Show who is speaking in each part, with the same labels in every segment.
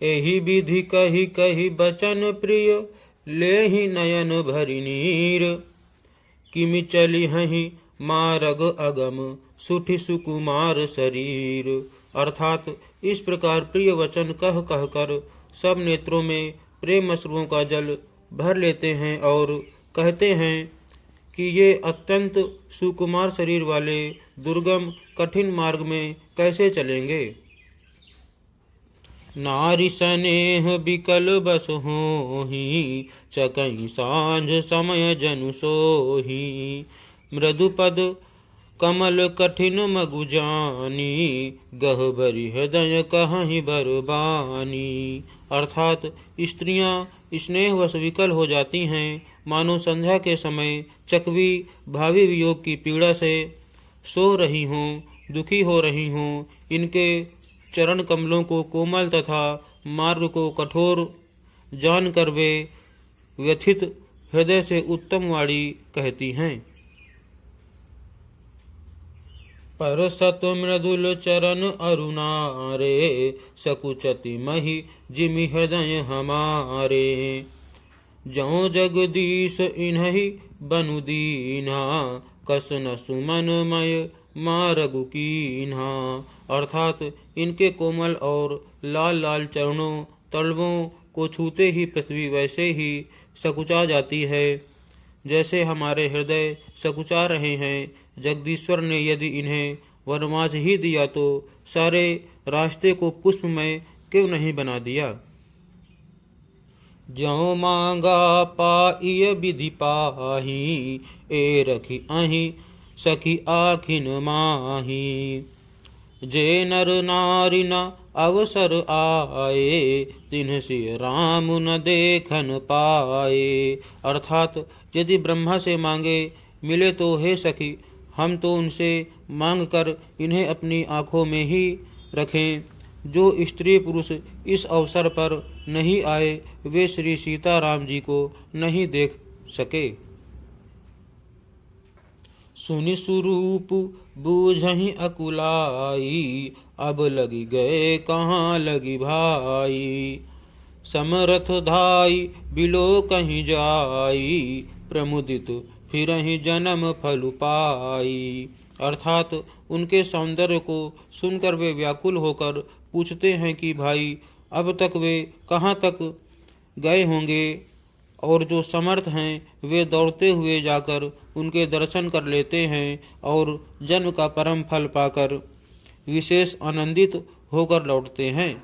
Speaker 1: एहि विधि कही कही बचन प्रिय, लेहि नयन भरि नीर। किमि चली हहि मारग अगम, सुठि सुकुमार शरीर। अर्थात इस प्रकार प्रिय वचन कह कह कर सब नेत्रों में प्रेम अश्रुओं का जल भर लेते हैं और कहते हैं कि ये अत्यंत सुकुमार शरीर वाले दुर्गम कठिन मार्ग में कैसे चलेंगे। नारी स्नेह बिकल बस होहि, चकई सांझ समय जनु सोहि। मृदु पद कमल कठिन मगु जानी, गहबरी हृदय कहीं बरबानी। अर्थात स्त्रियां स्नेहवश विकल हो जाती हैं, मानो संध्या के समय चकवी भावी वियोग की पीड़ा से सो रही हों, दुखी हो रही हों। इनके चरण कमलों को कोमल तथा मार्ग को कठोर जानकर वे व्यथित हृदय से उत्तम वाणी कहती हैं। पर सत मृदुल चरण अरुणारे, सकुचति मही जिमि हृदय हमारे। जौ जगदीश इन्हि बनु दीन्हा, कस न सुमन मय मारगु कीन्हा। अर्थात इनके कोमल और लाल लाल चरणों तलवों को छूते ही पृथ्वी वैसे ही सकुचा जाती है जैसे हमारे हृदय सकुचा रहे हैं। जगदीश्वर ने यदि इन्हें वनवास ही दिया तो सारे रास्ते को पुष्पमय क्यों नहीं बना दिया। ज्यों मांगा पाइय विधि पाही, ए रखी अहि सखी आखिन माही। जे नर नारी न अवसर आए, तिन्ह सिय राम न देखन पाए। अर्थात यदि ब्रह्मा से मांगे मिले तो हे सखी, हम तो उनसे मांग कर इन्हें अपनी आँखों में ही रखें। जो स्त्री पुरुष इस अवसर पर नहीं आए वे श्री सीताराम जी को नहीं देख सके। सुनि सुरूप बूझहि अकुलाई, अब लगी गए कहाँ लगी भाई। समरथ धाई बिलो कहीं जाई, प्रमुदित फिरहि जन्म फल पाई। अर्थात उनके सौंदर्य को सुनकर वे व्याकुल होकर पूछते हैं कि भाई अब तक वे कहाँ तक गए होंगे। और जो समर्थ हैं वे दौड़ते हुए जाकर उनके दर्शन कर लेते हैं और जन्म का परम फल पाकर विशेष आनंदित होकर लौटते हैं।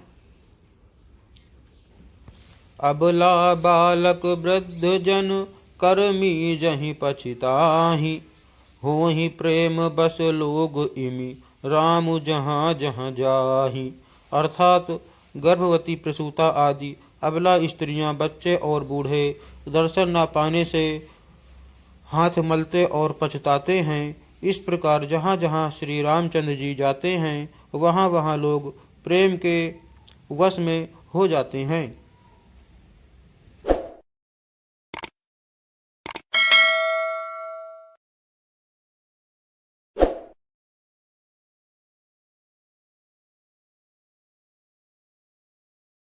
Speaker 1: अबला बालक वृद्ध जन, कर्मी जहीं पछिताहि। होहि प्रेम बस लोग इमि, राम जहाँ जहाँ जाहि। अर्थात गर्भवती प्रसूता आदि अबला स्त्रियां, बच्चे और बूढ़े दर्शन न पाने से हाथ मलते और पछताते हैं। इस प्रकार जहाँ जहाँ श्री रामचंद्र जी जाते हैं वहाँ वहाँ लोग प्रेम के वश में हो जाते हैं।